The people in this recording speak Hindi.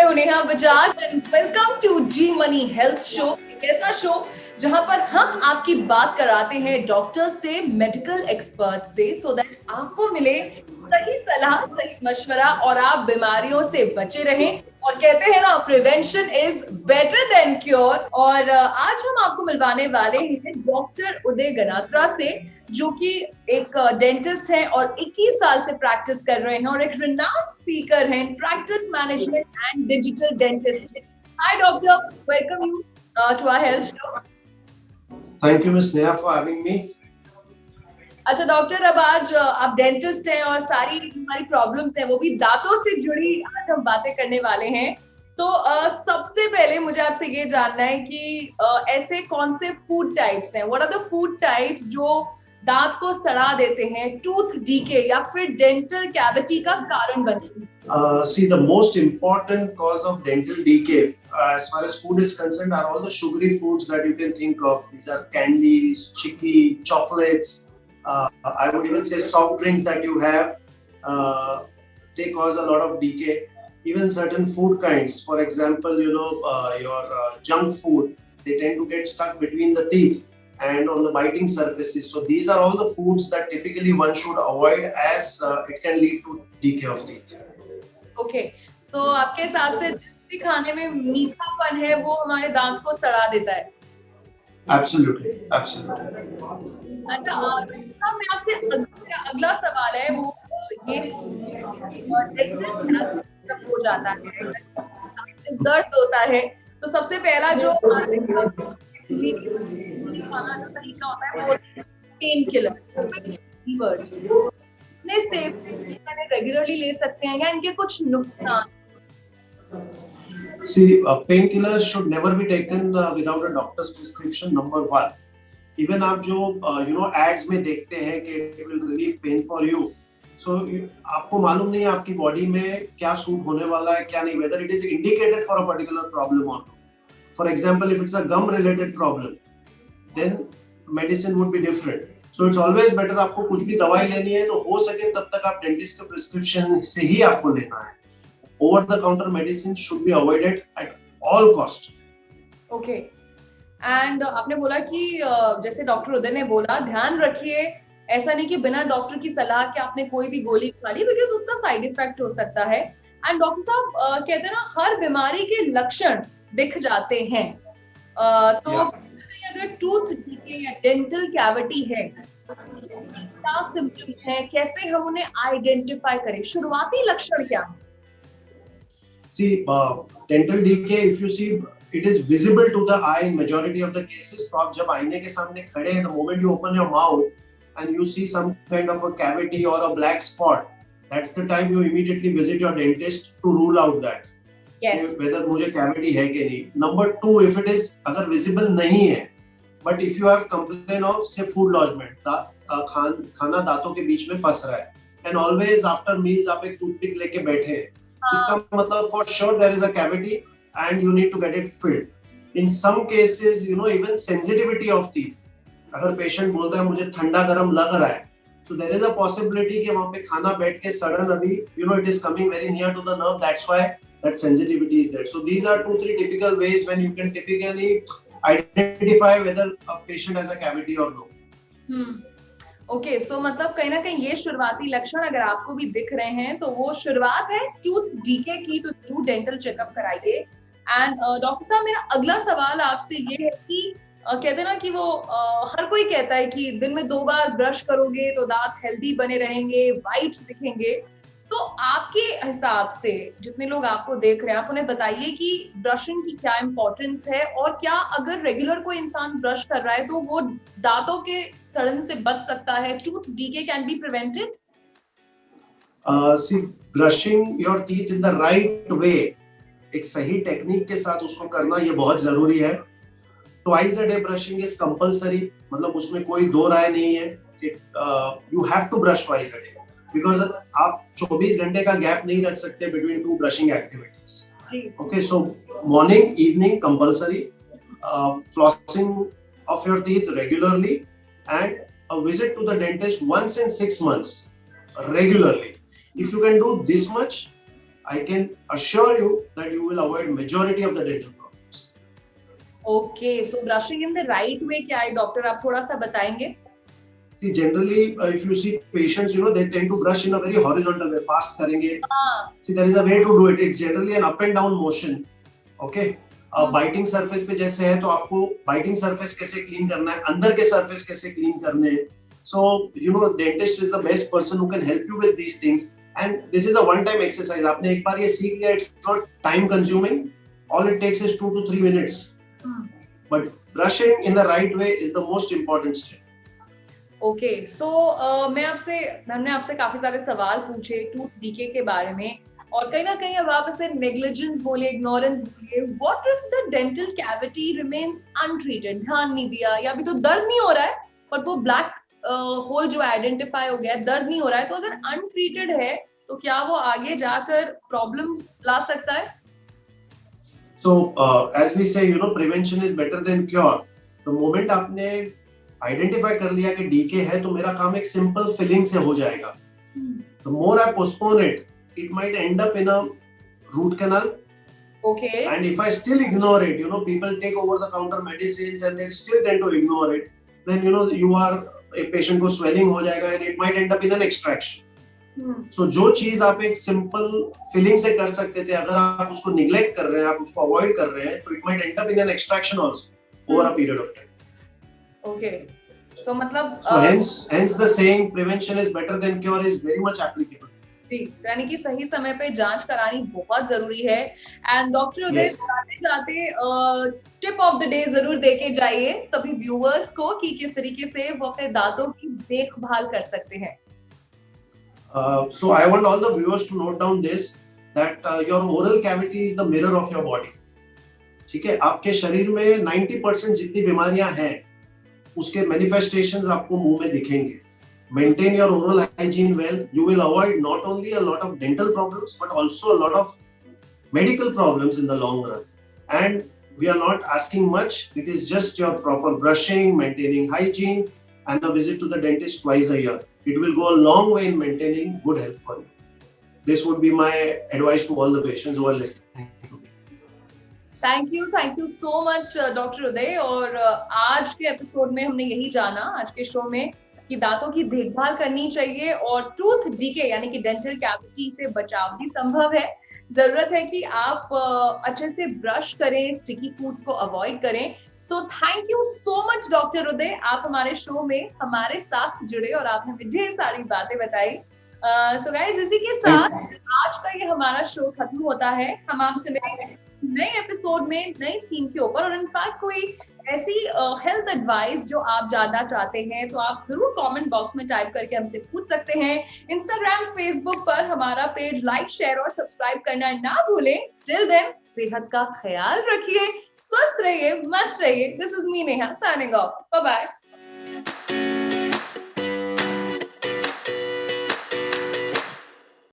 हूं Neha Bajaj and welcome to Zee money health show. एक ऐसा शो जहां पर हम आपकी बात कराते हैं डॉक्टर से, मेडिकल एक्सपर्ट से, सो दैट आपको मिले सही सलाह, सही मशवरा और आप बीमारियों से बचे रहें। और कहते हैं ना, prevention is better than cure. और आज हम आपको मिलवाने वाले हैं डॉक्टर उदय गनात्रा से, जो कि एक डेंटिस्ट हैं और 21 साल से प्रैक्टिस कर रहे हैं और एक रिनाउंड स्पीकर हैं, practice management and digital dentist. Hi doctor, welcome you to our health show. Thank you, Ms. Neha, for having me. अच्छा डॉक्टर, अब आज आप डेंटिस्ट हैं और सारी हमारी प्रॉब्लम्स हैं वो भी दांतों से जुड़ी आज हम बातें करने वाले हैं। तो सबसे पहले मुझे आपसे ये जानना है कि ऐसे कौन से फूड टाइप्स हैं, what are the food types जो दांत को सड़ा देते हैं, टूथ डीके या फिर डेंटल कैविटी का कारण बनते हैं? See, the most important cause of dental decay, as far as food is concerned, are all the sugary foods that you can think of. These are candies, chicky, chocolates. I would even say soft drinks that you have. They cause a lot of decay. Even certain food kinds, for example, your junk food, they tend to get stuck between the teeth and on the biting surfaces. So these are all the foods that typically one should avoid, as it can lead to decay of teeth. Okay, so आपके हिसाब से जिस भी खाने में मीठापन है वो हमारे दांत को सड़ा देता है? Absolutely, absolutely. अच्छा, मैं आपसे अगला सवाल है वो ये डेंटल हो जाता है, दर्द होता है, तो सबसे पहला जो तरीका होता है वो पेन किलर्स, कितने सेफ रेगुलरली ले सकते हैं या इनके कुछ नुकसान? See, painkillers should never be taken without a doctor's prescription. Number one, even आप जो ads में देखते हैं कि it will relieve pain for you. So आपको मालूम नहीं है आपकी बॉडी में क्या सूट होने वाला है, क्या नहीं, whether it is indicated for a particular problem or not. For example, if it's a gum related problem, then medicine would be different. So it's always better, आपको कुछ भी दवाई लेनी है तो हो सके तब तक आप डेंटिस्ट के प्रिस्क्रिप्शन से ही आपको लेना है. Over the counter medicine should be avoided at all cost. Okay. And आपने बोला कि जैसे डॉक्टर उदय ने बोला, ध्यान रखिए, ऐसा नहीं कि बिना डॉक्टर की सलाह के आपने कोई भी गोली खा ली, बिकॉज उसका साइड इफेक्ट हो सकता है. एंड डॉक्टर साहब कहते हैं ना, हर बीमारी के लक्षण दिख जाते हैं. तो अगर टूथ डीके या डेंटल कैविटी है, क्या सिम्टम्स हैं, कैसे हम उन्हें आइडेंटिफाई करें, शुरुआती लक्षण क्या है? See, dental decay, if you see, it is visible to the eye in majority of the cases. तो आप जब आईने के सामने खड़े हैं, the moment you open your mouth and you see some kind of a cavity or a black spot, that's the time you immediately visit your dentist to rule out that. Yes. Whether मुझे cavity है कि नहीं. Number two, if it is अगर visible नहीं है, but if you have complaint of say food lodgement, खाना दांतों के बीच में फंस रहा है, and always after meals आप एक टूथपिक लेके बैठे हैं, इसका मतलब for sure there is a cavity and you need to get it filled. In some cases, even sensitivity of teeth. अगर patient बोलता है मुझे ठंडा गरम लग रहा है, so there is a possibility कि वहाँ पे खाना बैठ के sudden अभी it is coming very near to the nerve. That's why that sensitivity is there. So these are 2-3 typical ways when you can typically identify whether a patient has a cavity or no. Okay, so मतलब कहीं ना कहीं ये शुरुआती लक्षण अगर आपको भी दिख रहे हैं तो वो शुरुआत है टूथ डीके की, तो जरूर डेंटल चेकअप कराइए. एंड डॉक्टर साहब, मेरा अगला सवाल आपसे ये है कि कहते हैं ना कि वो हर कोई कहता है कि दिन में 2 बार ब्रश करोगे तो दांत हेल्दी बने रहेंगे, वाइट दिखेंगे. तो आपके हिसाब से जितने लोग आपको देख रहे हैं, आप उन्हें बताइए कि ब्रशिंग की क्या इंपॉर्टेंस है और क्या अगर रेगुलर कोई इंसान ब्रश कर रहा है तो वो दांतों के सड़न से बच सकता है? Tooth decay can be prevented? See, brushing your teeth in the right way, एक सही टेक्निक के साथ उसको करना ये बहुत जरूरी है. Twice a day brushing is compulsory, मतलब उसमें कोई दो राय नहीं है कि you have to brush twice a day. Because आप 24 घंटे का गैप नहीं रख सकते between 2 brushing activities. Okay, so morning, evening compulsory, flossing of your teeth regularly, and a visit to the dentist once in 6 months regularly. If you can do this much, I can assure you that you will avoid majority of the dental problems. Okay, so brushing in the right way क्या है डॉक्टर, आप थोड़ा सा बताएंगे? See, generally, if you see patients, you know, they tend to brush in a very horizontal way, fast करेंगे. See, there is a way to do it. It's generally an up and down motion. Okay. Biting surface पे जैसे है तो आपको बाइटिंग सरफेस कैसे क्लीन करना है, अंदर के सरफेस कैसे क्लीन करने हैं. So, you know, dentist is the best person who can help you with these things. And this is a one-time exercise. आपने एक बार ये सीख लिया, it's not time consuming. All it takes is 2 to 3 minutes. But brushing in the right way is the most important step. Okay, so हमने आपसे काफी सारे सवाल पूछे टूथ डीके के बारे में, और कहीं ना कहीं अब आप इसे नेग्लिजेंस बोले, इग्नोरेंस बोले. What if the dental cavity remains untreated, ध्यान नहीं दिया, या अभी तो दर्द नहीं हो रहा है पर वो ब्लैक होल जो आइडेंटिफाई हो गया है, दर्द नहीं हो रहा है, तो अगर अनट्रीटेड है तो क्या वो आगे जाकर प्रॉब्लम्स ला सकता है? So, as we say, you know, prevention is better than cure. The moment आपने आइडेंटिफाई कर लिया कि डीके है तो मेरा काम एक सिंपल फिलिंग से हो जाएगा. The more I postpone it, it might end up in a root canal. Okay. And if I still ignore it, you know, people take over the counter medicines and they still tend to ignore it. Then, you know, you are a patient को swelling हो जाएगा and it might end up in an extraction. So जो चीज आप एक सिंपल फिलिंग से कर सकते थे, अगर आप उसको निग्लेक्ट कर रहे हैं, आप उसको अवॉइड कर रहे हैं, तो it might end up in an extraction also over a period of time. Okay. So मतलब So hence the saying prevention is better than cure is very much applicable. यानी कि सही समय पे जांच करानी बहुत जरूरी है. एंड डॉक्टर उदय, जाते टिप ऑफ द डे जरूर देके जाइए सभी व्यूअर्स को कि किस तरीके से वो अपने दांतों की देखभाल कर सकते हैं. So I want all the viewers to note down this, that your oral cavity is the mirror of your body. ठीक है, आपके शरीर में 90% जितनी बीमारियां हैं उसके मैनिफेस्टेशंस आपको मुंह में दिखेंगे. Maintain your oral hygiene well. You will avoid not only a lot of dental problems but also a lot of medical problems in the long run. And we are not asking much. It is just your proper brushing, maintaining hygiene, and a visit to the dentist twice a year. It will go a long way in maintaining good health for you. This would be my advice to all the patients who are listening to me. Thank you so much doctor Uday. और आज के एपिसोड में हमने यही जाना, आज के शो में, कि दांतों की देखभाल करनी चाहिए और टूथ डीके यानी कि डेंटल कैविटी से बचाव भी संभव है. जरूरत है कि आप अच्छे से ब्रश करें, स्टिकी फूड्स को अवॉइड करें. So thank you so much doctor Uday, आप हमारे शो में हमारे साथ जुड़े और आपने हमें ढेर सारी बातें बताई. सो गाइस, इसी के साथ आज का ये हमारा शो खत्म होता है. हम आपसे मिलेंगे नए एपिसोड में नई थीम के ऊपर, और इनफैक्ट कोई ऐसी हेल्थ एडवाइस जो आप जानना चाहते हैं तो आप जरूर कमेंट बॉक्स में टाइप करके हमसे पूछ सकते हैं. इंस्टाग्राम, फेसबुक पर हमारा पेज लाइक, शेयर और सब्सक्राइब करना ना भूलें. टिल देन, सेहत का ख्याल रखिए, स्वस्थ रहिए, मस्त रहिए. This is me Neha, signing off. Bye bye.